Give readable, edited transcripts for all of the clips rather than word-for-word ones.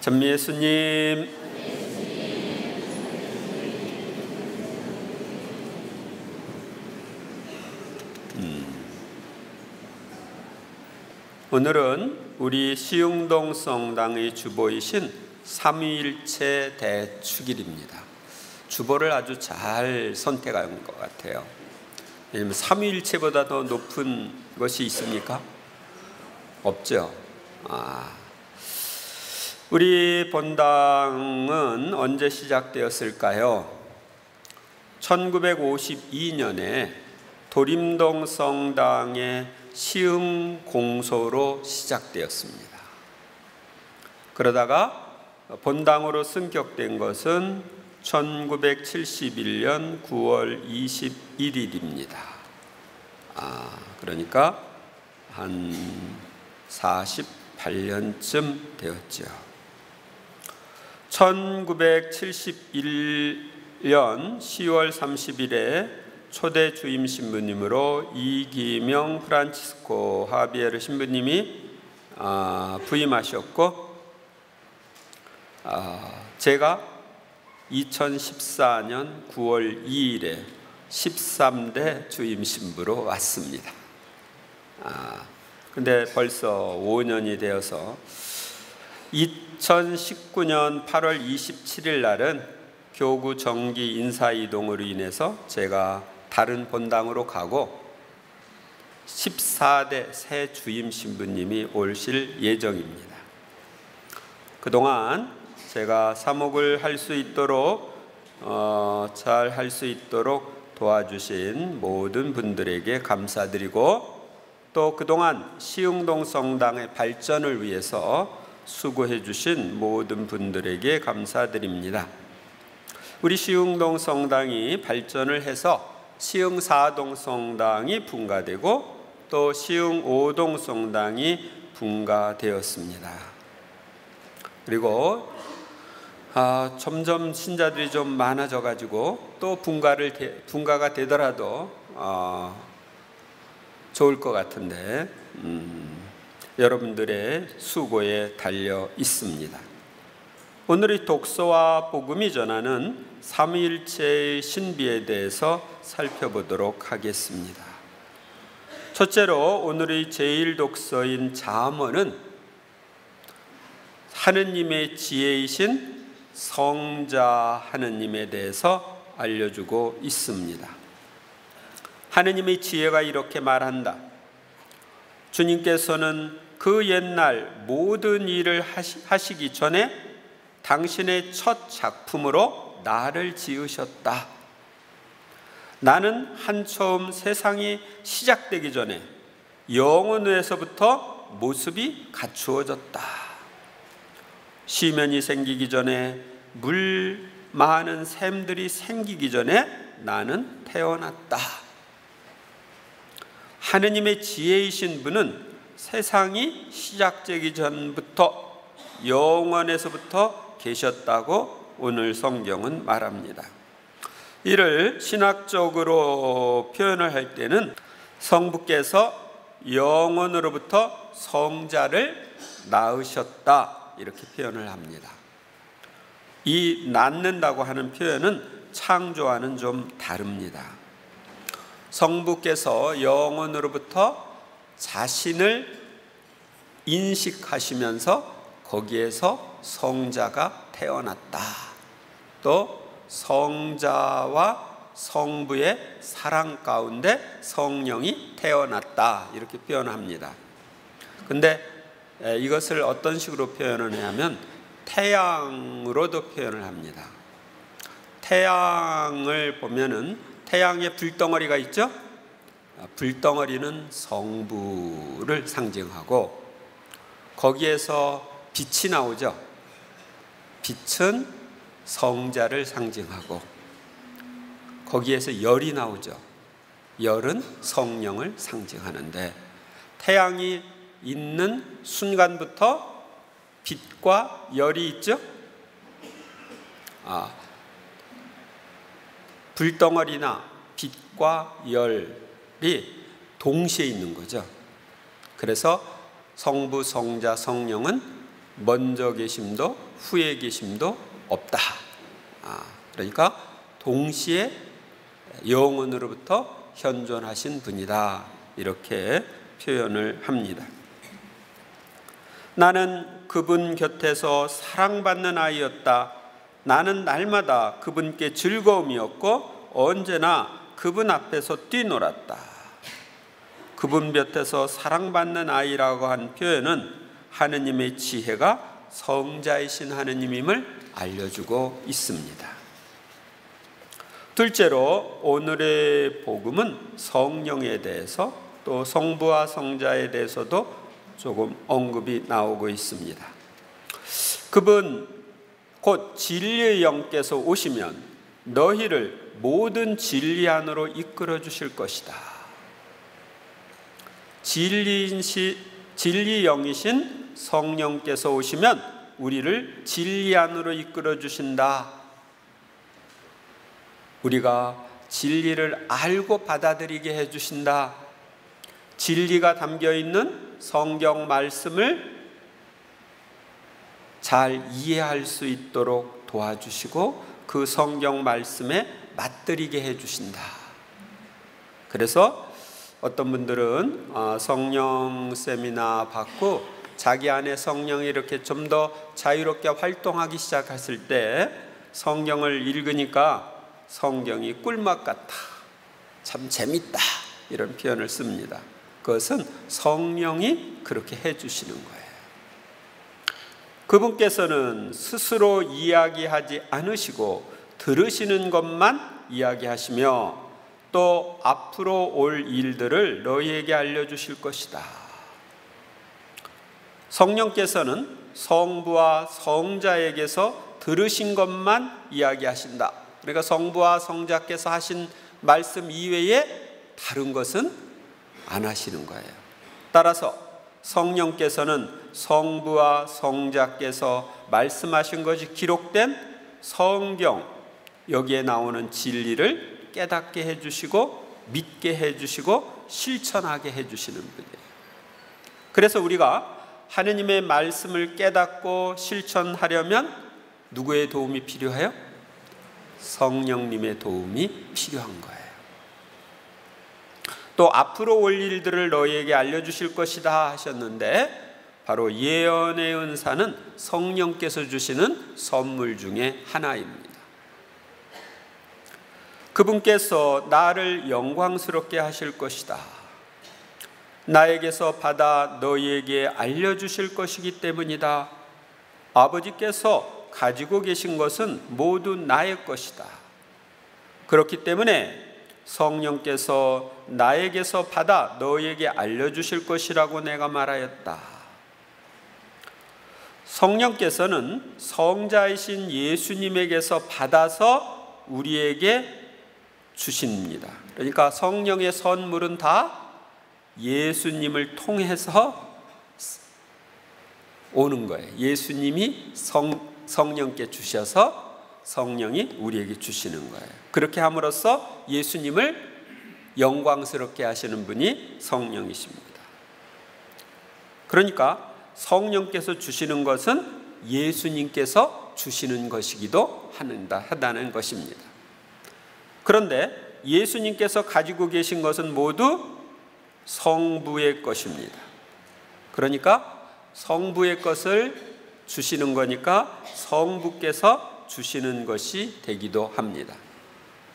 전미 예수님, 오늘은 우리 시흥동 성당의 주보이신 삼위일체 대축일입니다. 주보를 아주 잘 선택한 것 같아요. 왜냐하면 삼위일체보다 더 높은 것이 있습니까? 없죠. 우리 본당은 언제 시작되었을까요? 1952년에 도림동 성당의 시흥공소로 시작되었습니다. 그러다가 본당으로 승격된 것은 1971년 9월 21일입니다. 그러니까 한 48년쯤 되었죠. 1971년 10월 30일에 초대 주임 신부님으로 이기명 프란치스코 하비에르 신부님이 부임하셨고, 제가 2014년 9월 2일에 13대 주임 신부로 왔습니다. 근데 벌써 5년이 되어서 2019년 8월 27일 날은 교구 정기 인사 이동으로 인해서 제가 다른 본당으로 가고 14대 새 주임 신부님이 오실 예정입니다. 그동안 제가 사목을 할 수 있도록 잘 할 수 있도록 도와주신 모든 분들에게 감사드리고, 또 그동안 시흥동 성당의 발전을 위해서 수고해 주신 모든 분들에게 감사드립니다. 우리 시흥동 성당이 발전을 해서 시흥 4동 성당이 분가되고 또 시흥 5동 성당이 분가되었습니다. 그리고 점점 신자들이 좀 많아져 가지고 또 분가가 되더라도 좋을 것 같은데 여러분들의 수고에 달려 있습니다. 오늘의 독서와 복음이 전하는 삼위일체의 신비에 대해서 살펴보도록 하겠습니다. 첫째로 오늘의 제1독서인 잠언은 하느님의 지혜이신 성자 하느님에 대해서 알려주고 있습니다. 하느님의 지혜가 이렇게 말한다. 주님께서는 그 옛날 모든 일을 하시기 전에 당신의 첫 작품으로 나를 지으셨다. 나는 한처음 세상이 시작되기 전에 영원에서부터 모습이 갖추어졌다. 시면이 생기기 전에 물 많은 샘들이 생기기 전에 나는 태어났다. 하느님의 지혜이신 분은 세상이 시작되기 전부터 영원에서부터 계셨다고 오늘 성경은 말합니다. 이를 신학적으로 표현을 할 때는 성부께서 영원으로부터 성자를 낳으셨다, 이렇게 표현을 합니다. 이 낳는다고 하는 표현은 창조와는 좀 다릅니다. 성부께서 영원으로부터 자신을 인식하시면서 거기에서 성자가 태어났다. 또 성자와 성부의 사랑 가운데 성령이 태어났다, 이렇게 표현합니다. 근데 이것을 어떤 식으로 표현을 하냐면 태양으로도 표현을 합니다. 태양을 보면은 태양의 불덩어리가 있죠? 불덩어리는 성부를 상징하고 거기에서 빛이 나오죠. 빛은 성자를 상징하고 거기에서 열이 나오죠. 열은 성령을 상징하는데 태양이 있는 순간부터 빛과 열이 있죠. 불덩어리나 빛과 열이 동시에 있는 거죠. 그래서 성부, 성자, 성령은 먼저 계심도 후에 계심도 없다. 그러니까 동시에 영원으로부터 현존하신 분이다. 이렇게 표현을 합니다. 나는 그분 곁에서 사랑받는 아이였다. 나는 날마다 그분께 즐거움이었고 언제나 그분 앞에서 뛰놀았다. 그분 곁에서 사랑받는 아이라고 한 표현은 하느님의 지혜가 성자이신 하느님임을 알려주고 있습니다. 둘째로 오늘의 복음은 성령에 대해서 또 성부와 성자에 대해서도 조금 언급이 나오고 있습니다. 그분 곧 진리의 영께서 오시면 너희를 모든 진리 안으로 이끌어 주실 것이다. 진리 영이신 성령께서 오시면 우리를 진리 안으로 이끌어 주신다. 우리가 진리를 알고 받아들이게 해 주신다. 진리가 담겨 있는 성경 말씀을 잘 이해할 수 있도록 도와주시고 그 성경 말씀에 맞들이게 해 주신다. 그래서 어떤 분들은 성령 세미나 받고 자기 안에 성령이 이렇게 좀 더 자유롭게 활동하기 시작했을 때 성경을 읽으니까 성경이 꿀맛 같다, 참 재밌다, 이런 표현을 씁니다. 그것은 성령이 그렇게 해주시는 거예요. 그분께서는 스스로 이야기하지 않으시고 들으시는 것만 이야기하시며 또 앞으로 올 일들을 너희에게 알려주실 것이다. 성령께서는 성부와 성자에게서 들으신 것만 이야기하신다. 그러니까 성부와 성자께서 하신 말씀 이외에 다른 것은 안 하시는 거예요. 따라서 성령께서는 성부와 성자께서 말씀하신 것이 기록된 성경, 여기에 나오는 진리를 깨닫게 해주시고 믿게 해주시고 실천하게 해주시는 분이에요. 그래서 우리가 하느님의 말씀을 깨닫고 실천하려면 누구의 도움이 필요해요? 성령님의 도움이 필요한 거예요. 또 앞으로 올 일들을 너희에게 알려주실 것이다 하셨는데 바로 예언의 은사는 성령께서 주시는 선물 중에 하나입니다. 그분께서 나를 영광스럽게 하실 것이다. 나에게서 받아 너희에게 알려주실 것이기 때문이다. 아버지께서 가지고 계신 것은 모두 나의 것이다. 그렇기 때문에 성령께서 나에게서 받아 너희에게 알려주실 것이라고 내가 말하였다. 성령께서는 성자이신 예수님에게서 받아서 우리에게 주십니다. 그러니까 성령의 선물은 다 예수님을 통해서 오는 거예요. 예수님이 성령께 주셔서 성령이 우리에게 주시는 거예요. 그렇게 함으로써 예수님을 영광스럽게 하시는 분이 성령이십니다. 그러니까 성령께서 주시는 것은 예수님께서 주시는 것이기도 하다는 것입니다. 그런데 예수님께서 가지고 계신 것은 모두 성부의 것입니다. 그러니까 성부의 것을 주시는 거니까 성부께서 주시는 것이 되기도 합니다.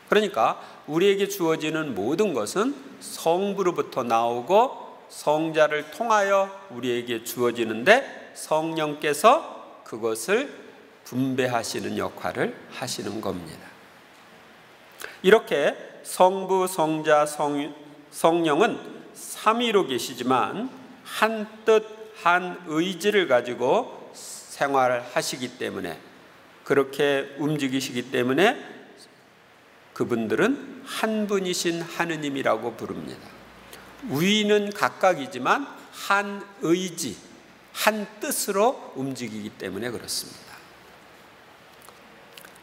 그러니까 우리에게 주어지는 모든 것은 성부로부터 나오고 성자를 통하여 우리에게 주어지는데 성령께서 그것을 분배하시는 역할을 하시는 겁니다. 이렇게 성부, 성자, 성령은 삼위로 계시지만 한 뜻, 한 의지를 가지고 생활하시기 때문에 그렇게 움직이시기 때문에 그분들은 한 분이신 하느님이라고 부릅니다. 위는 각각이지만 한 의지, 한 뜻으로 움직이기 때문에 그렇습니다.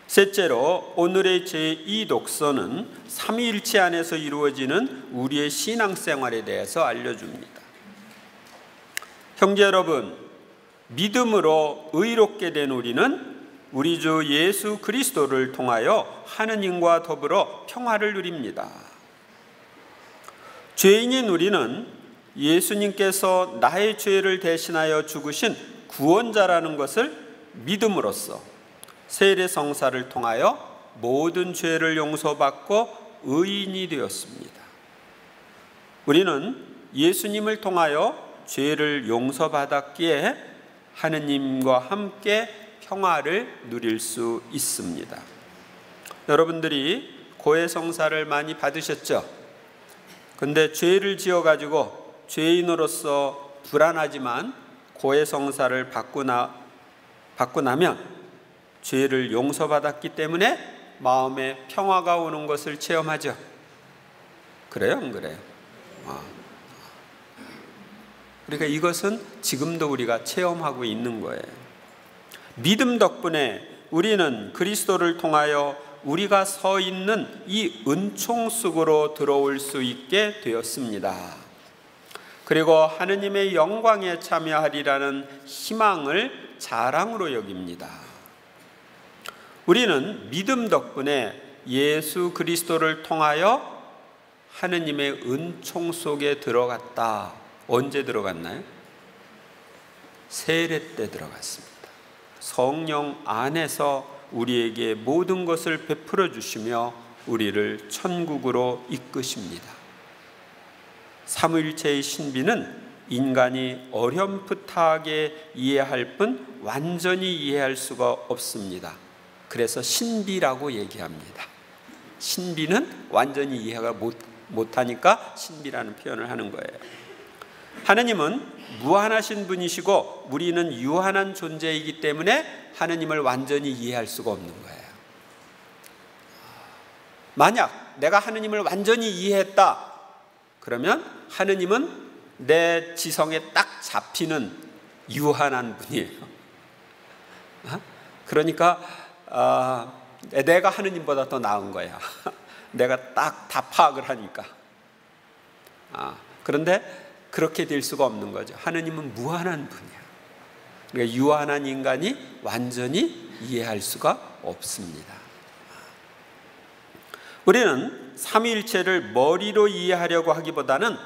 셋째로 오늘의 제2 독서는 삼위일체 안에서 이루어지는 우리의 신앙생활에 대해서 알려줍니다. 형제 여러분, 믿음으로 의롭게 된 우리는 우리 주 예수 그리스도를 통하여 하느님과 더불어 평화를 누립니다. 죄인인 우리는 예수님께서 나의 죄를 대신하여 죽으신 구원자라는 것을 믿음으로써 세례성사를 통하여 모든 죄를 용서받고 의인이 되었습니다. 우리는 예수님을 통하여 죄를 용서받았기에 하느님과 함께 평화를 누릴 수 있습니다. 여러분들이 고해성사를 많이 받으셨죠? 근데 죄를 지어가지고 죄인으로서 불안하지만 고해성사를 받고 나면 죄를 용서받았기 때문에 마음에 평화가 오는 것을 체험하죠. 그래요? 안 그래요? 그러니까 이것은 지금도 우리가 체험하고 있는 거예요. 믿음 덕분에 우리는 그리스도를 통하여 우리가 서 있는 이 은총 속으로 들어올 수 있게 되었습니다. 그리고 하느님의 영광에 참여하리라는 희망을 자랑으로 여깁니다. 우리는 믿음 덕분에 예수 그리스도를 통하여 하느님의 은총 속에 들어갔다. 언제 들어갔나요? 세례 때 들어갔습니다. 성령 안에서 우리에게 모든 것을 베풀어 주시며 우리를 천국으로 이끄십니다. 삼위일체의 신비는 인간이 어렴풋하게 이해할 뿐 완전히 이해할 수가 없습니다. 그래서 신비라고 얘기합니다. 신비는 완전히 이해가 못하니까 신비라는 표현을 하는 거예요. 하느님은 무한하신 분이시고 우리는 유한한 존재이기 때문에 하느님을 완전히 이해할 수가 없는 거예요. 만약 내가 하느님을 완전히 이해했다 그러면 하느님은 내 지성에 딱 잡히는 유한한 분이에요. 그러니까 내가 하느님보다 더 나은 거야. 내가 딱 다 파악을 하니까. 그런데 그렇게 될 수가 없는 거죠. 하느님은 무한한 분이야. 그러니까 유한한 인간이 완전히 이해할 수가 없습니다. 우리는 삼위일체를 머리로 이해하려고 하기보다는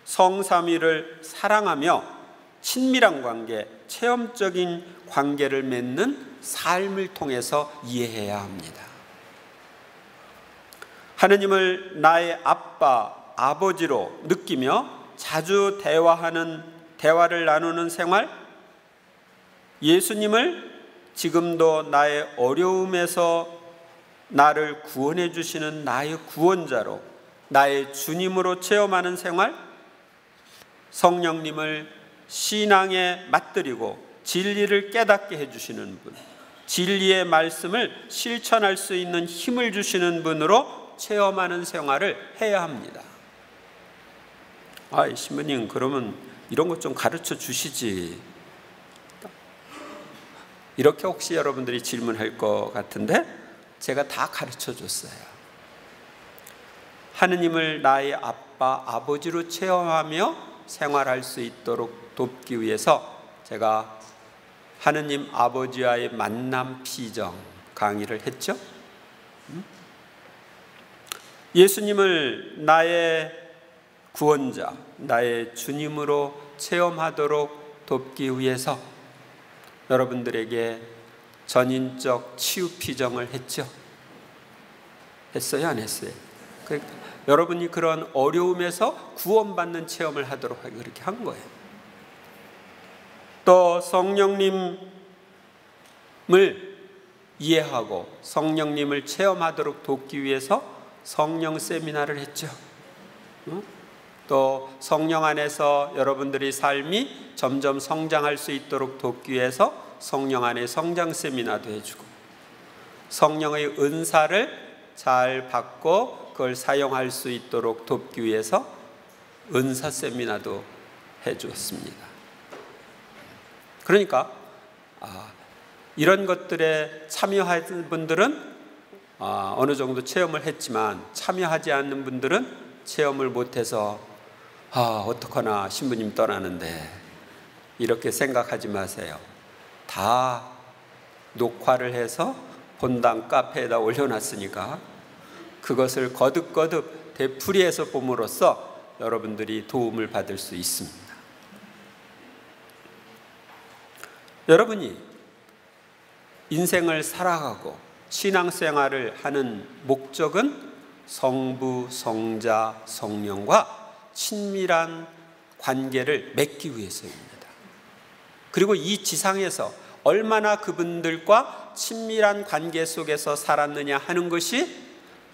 성삼위를 사랑하며 친밀한 관계, 체험적인 관계를 맺는 삶을 통해서 이해해야 합니다. 하느님을 나의 아빠, 아버지로 느끼며 자주 대화를 나누는 생활, 예수님을 지금도 나의 어려움에서 나를 구원해 주시는 나의 구원자로, 나의 주님으로 체험하는 생활, 성령님을 신앙에 맞들이고 진리를 깨닫게 해주시는 분, 진리의 말씀을 실천할 수 있는 힘을 주시는 분으로 체험하는 생활을 해야 합니다. 신부님 그러면 이런 것 좀 가르쳐 주시지. 이렇게 혹시 여러분들이 질문할 것 같은데 제가 다 가르쳐 줬어요. 하느님을 나의 아빠, 아버지로 체험하며 생활할 수 있도록 돕기 위해서 제가 하느님 아버지와의 만남 피정 강의를 했죠. 예수님을 나의 구원자, 나의 주님으로 체험하도록 돕기 위해서 여러분들에게 전인적 치유 피정을 했죠. 했어요, 안 했어요? 여러분이 그런 어려움에서 구원받는 체험을 하도록 그렇게 한 거예요. 또 성령님을 이해하고 성령님을 체험하도록 돕기 위해서 성령 세미나를 했죠. 또 성령 안에서 여러분들의 삶이 점점 성장할 수 있도록 돕기 위해서 성령 안에 성장 세미나도 해주고, 성령의 은사를 잘 받고 그걸 사용할 수 있도록 돕기 위해서 은사 세미나도 해주었습니다. 그러니까 이런 것들에 참여하는 분들은 어느 정도 체험을 했지만 참여하지 않는 분들은 체험을 못해서 어떡하나 신부님 떠나는데 이렇게 생각하지 마세요. 다 녹화를 해서 본당 카페에다 올려놨으니까 그것을 거듭거듭 되풀이해서 봄으로써 여러분들이 도움을 받을 수 있습니다. 여러분이 인생을 살아가고 신앙생활을 하는 목적은 성부, 성자, 성령과 친밀한 관계를 맺기 위해서입니다. 그리고 이 지상에서 얼마나 그분들과 친밀한 관계 속에서 살았느냐 하는 것이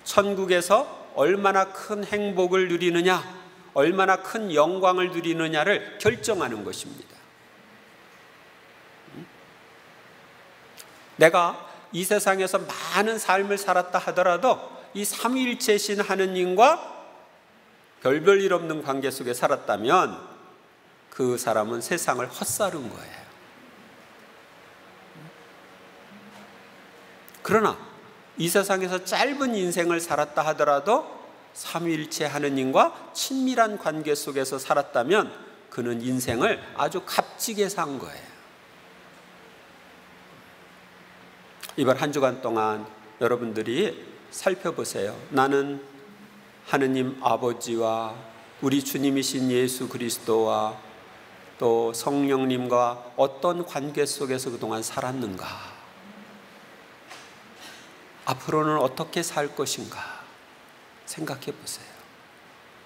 천국에서 얼마나 큰 행복을 누리느냐, 얼마나 큰 영광을 누리느냐를 결정하는 것입니다. 내가 이 세상에서 많은 삶을 살았다 하더라도 이 삼위일체신 하느님과 별별 일 없는 관계 속에 살았다면 그 사람은 세상을 헛살은 거예요. 그러나 이 세상에서 짧은 인생을 살았다 하더라도 삼위일체 하느님과 친밀한 관계 속에서 살았다면 그는 인생을 아주 값지게 산 거예요. 이번 한 주간 동안 여러분들이 살펴보세요. 나는 하느님 아버지와 우리 주님이신 예수 그리스도와 또 성령님과 어떤 관계 속에서 그동안 살았는가? 앞으로는 어떻게 살 것인가? 생각해 보세요.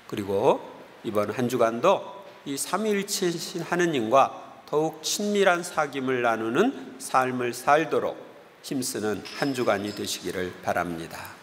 그리고 이번 한 주간도 이 삼위일체신 하느님과 더욱 친밀한 사귐을 나누는 삶을 살도록 힘쓰는 한 주간이 되시기를 바랍니다.